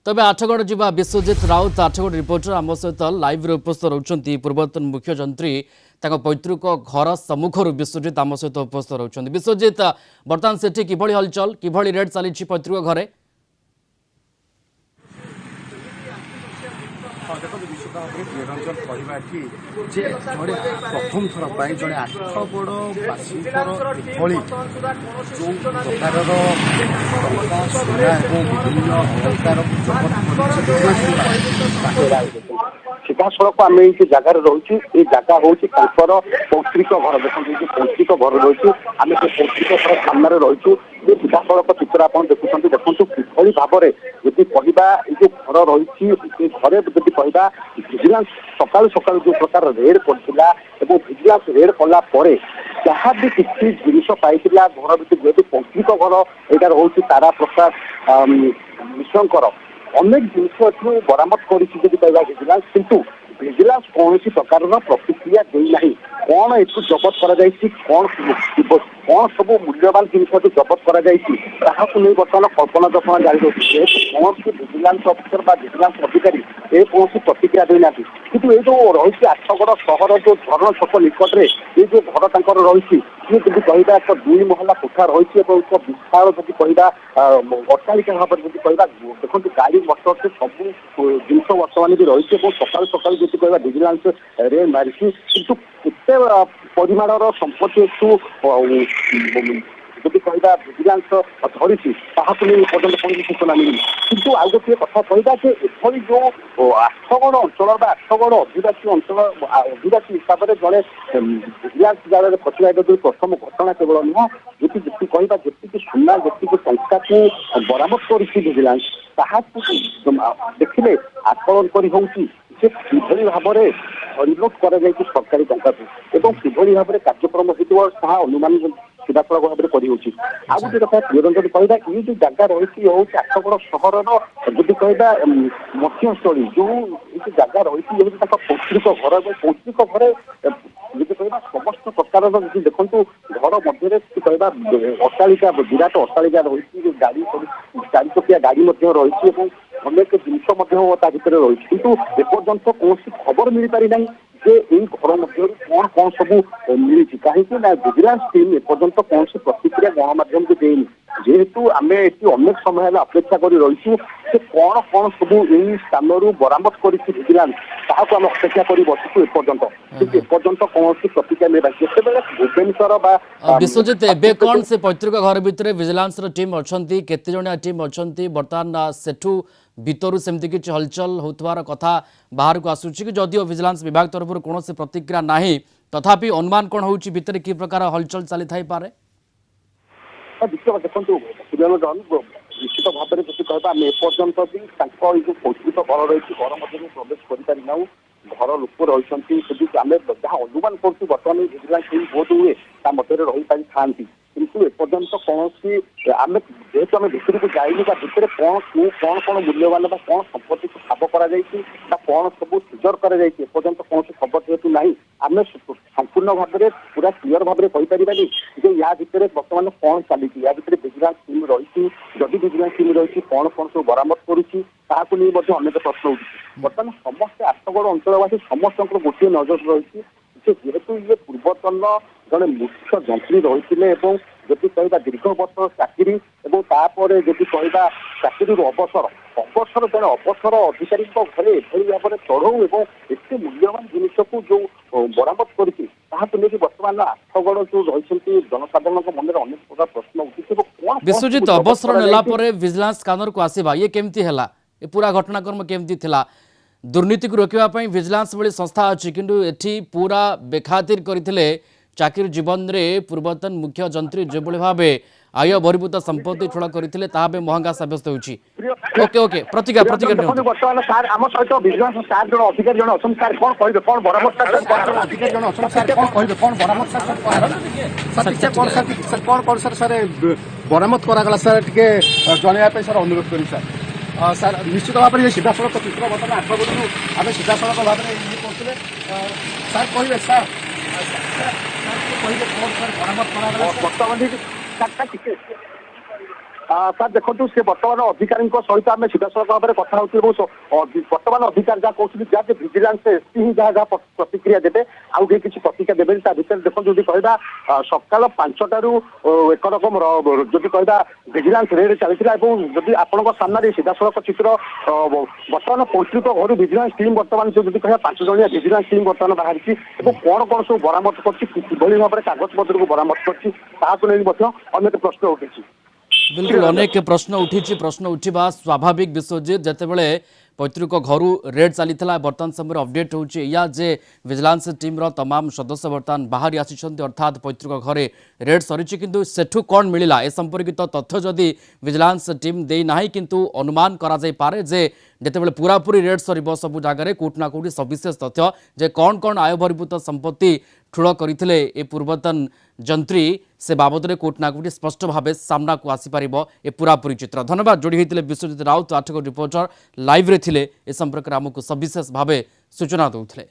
তবে আঠগড় যা বিশ্বজিৎ রাউত আঠগড় রিপোর্टर आम सहित लाइव उपस्थित रोचंती पूर्वतन मुख्यमंत्री पैतृक घर सम्मुखर विश्वजित आम सहित उपस्थित रोचंती। विश्वजित बर्तमान सेठी किभଳି हलचल किभଳି रेड चली पैतृक घरे देखो विश्व निरंजन कहवा कि जे जड़े प्रथम थर पर जड़े आठगड़ बासींकर एभली जो प्रकार विभिन्न अलंकार सीधासलख आम ये जगार रोचे ये जगह हूँ पौत्रिक घर देखते पौत्रिक घर रही आम से पौत्रिक घर सामने रही सीधासलख चित्र आप देखुं देखो किभली भाव में जदि कहवा ये घर रही घरे जदि कहवा भिजिलांस सकाल सकाल जो प्रकार रेड पड़ा भिजिलांस रेड कला जहाँ भी किसी जिनिस पाई घर भर जेहतु पौत्रिक घर यहाँ रोचे तारा प्रसाद मिश्रंकर अनेक जिन बरामद कर भिजिलांस किंतु भिजिलांस कौन प्रकार प्रतिक्रिया देना कौन एक जबत कौन सब मूल्यवान जिन जबत कर बर्तमान कल्पना जल्पना जारी रही कौन सी भिजिलांस अफिसर भिजिलांस अधिकारी ए कौन प्रतिक्रिया देना किंतु ये जो रही आठगड़ सहर जो झरण छक निकट में ये जो घर तर रही जब कहवा एक 2 महला कोठा रही एक विशाल जब कहवा अट्टालिका भाव में जब कहवा देखो गाड़ी मटर से सब जिन बर्तमान भी रही सकाल सकाल जब कहवा भिजिलांस रेड मारी किंतु केते परिमाणर संपत्ति जब कहवा भिजिलांस धरी पर्यटन कौन सूचना मिली किंतु आउ गोटे कथा कहवा जे एभली जो आठगड़ अंचल आठगड़ आदिवासी अंचल आदिवासी हिसाब से जड़े भिजिलांस जाल फसला जो प्रथम घटना केवल नुह जी कहवा जी सुना जी टंका को बरामद कर भिजिलांस देखिले आकलन कर किभली भाव में रिलोड कर सरकारी टंका को किभली भाव में कार्यक्रम होता अनुमान सीधासलख भाव में कर आ गोटे कथा निरंजन कहवा ये जो जगह रही हूँ आठगड़ सहर जब कहवा मध्यस्थली जो ये जगह रही पौत्रिक घर पौत्रिक घर जब कहवा समस्त प्रकार देखु घर मध्य कहवा अट्टालिका विराट अट्टालिका रही गाड़ी चार चकिया गाड़ी रही अनेक जिन रही किंतु एपर्यंत कौन खबर मिल पारि ना जे घर मध्य कौन कौन सब मिली कहीं भिजिलांस टीम एपर्यंत कौन प्रतिक्रिया गणमाध्यम को देनी जेहेतु आम ये अनेक समय अपेक्षा कर रही कौन कौन सब यही स्थान बरामद कर भिजिलांस ताकू आम अपेक्षा कर बसु एपर्यंत किंतु एपर्यंत कौन प्रतिक्रिया मिलता जिते भुवनेश्वर विश्वजित एबे कौन से पैतृक घर भितर भिजिलांस टीम अच्छा केते जणिया टीम अच्छा बर्तमान सेठू भितर सेमती किसी हलचल होतार कथा बाहर को आसूची कि जदिव भिजिलांस विभाग तरफ कौन से प्रतिक्रिया नहीं तथापि अनुमान कौन हो भितर कि प्रकार हलचल चली थाई पारे देखो निश्चित भाव में जब कहवा आम एपर्यंत भी जो पौत्रिक घर रही घर मध्य प्रवेश कर घर लोक रही आम जहाँ अनुमान कर बर्तमान भिजिलांस बहुत हुए मध्य रही पारि था किंतु एपर्यंत कौन आम जेहेतु आम भितर को जाइनी भितर कौन कौन कौन मूल्यवान कौन संपत्ति को ठाब कर कौन सब सिजर करपर्यंत कौन खबर जेहेतु ना आम संपूर्ण भाव में पूरा क्लीयर भाव में कहीपर जो या भितर बर्तमान कौन चली या भितर भिजिलांस टीम रही जदि भिजिलांस टीम रही कौन कौन सब बरामद करुच्ची अनेक प्रश्न उठी बर्तमान समस्त आठगड़ अंचलवासी समस्त गोटे नजर रही जेहेतु ये पूर्वतन जड़े मुख्य जंत्री रही जदि कहवा दीर्घ वर्ष चाकरी जदि कहवा चाकरी अवसर अवसर जड़े अवसर अधिकारी घरे एभली भाव में चढ़ऊ और एत मूल्यवान जिनिस को जो बरामद कर बर्तमान आठगड़ जो रही जनसाधारण मन में अनेक प्रकार प्रश्न उठी विश्वजित अवसर नेला विजिलेंस कानर को आसवा ये केमती है ये पूरा घटनाक्रम केमती थिला दुर्नीति को रोकवाई विजिलेंस भली संस्था अच्छी किंतु एठी पूरा बेखातिर करथिले चाकरी जीवन में पूर्वतन मुख्य जंत्री जो भाव आय बहिर्भूत संपत्ति ठूल करते महंगा सब्यस्त होची ओके ओके प्रतिक्रिया प्रतिक्रिया बर्तमान सार आम सहित विजिलेंस सार जो अधिकारी जन अच्छा सार कौन कहे कौन बरामद अधिकारी जन अच्छा सार कौन कहे कौन बरामद सर कौन कौन सर सर बरामद करागला सर टे जनवाई सर अनुरोध करी सर सर निश्चित भाव में सीधा सड़क चित्र बर्तमान आठगड़ आम सीधा सड़क भाव में ये करते सर कहे सर कहे कौन सर बरामद करागला बर्तमान ସାର୍ ଦେଖନ୍ତୁ ସେ ବର୍ତ୍ତମାନ ଅଧିକାରୀଙ୍କ ସହିତ ଆମେ ସିଧାସଳଖ ଭାବରେ କଥା ହଉଛୁ ଏବଂ ବର୍ତ୍ତମାନ ଅଧିକାରୀ ଯାହା କହୁଛନ୍ତି ଯାହା ଭିଜିଲାନ୍ସ ଏସପି ହିଁ ଯାହା ଯାହା ପ୍ରତିକ୍ରିୟା ଦେବେ ଆଉ କେହି କିଛି ପ୍ରତିକ୍ରିୟା ଦେବେନି। ତା ଭିତରେ ଦେଖନ୍ତୁ ଯଦି କହିବା ସକାଳ 5ଟାରୁ ଏକ ରକମ ଯଦି କହିବା ଭିଜିଲାନ୍ସ ରେଡ୍ ଚାଲିଥିଲା ଏବଂ ଯଦି ଆପଣଙ୍କ ସାମ୍ନାରେ ସିଧାସଳଖ ଚିତ୍ର ବର୍ତ୍ତମାନ 35 ଘରୁ ଭିଜିଲାନ୍ସ ଟିମ୍ ବର୍ତ୍ତମାନ ଯଦି କହିବା 5 ଜଣିଆ ଭିଜିଲାନ୍ସ ଟିମ୍ ବର୍ତ୍ତମାନ ବାହାରିଛି ଏବଂ କଣ କଣ ସବୁ ବରାମଦ କରିଛି କିଭଳି ଭାବରେ କାଗଜପତ୍ରକୁ ବରାମଦ କରିଛି ତାହାକୁ ନେଇ ମଧ୍ୟ ଅନେକ ପ୍ରଶ୍ନ ଉଠିଛି। बिल्कुल अनेक प्रश्न उठी प्रश्न उठा स्वाभाविक विश्वजित जितेबाला पैतृक घर रेड चली बर्तमान समय अपडेट होया जे विजिलेंस टीम तमाम सदस्य बर्तमान बाहरी आसी अर्थात पैतृक घरे रेड सरी किंतु सेठू कौन मिला ए संपर्कित तथ्य जदि विजिलेंस टीम देना किंतु अनुमान करा जाय पारे जे जितेबाला पूरापूरी रेड सर सबू जगह कोटना कोटी सविशेष तथ्य जे कौन कौन आय बहिर्भूत संपत्ति ठूल करते ए पूर्वतन जंत्री से बाबद में कोटना कोटी स्पष्ट भाव सामना को आसीपर ए पूरापूरी चित्र। धन्यवाद जोड़ी होते विश्वजित राउत आठगड़ रिपोर्टर लाइव रे थिले ए संपर्क में आमको सविशेष भाव सूचना दूसरे।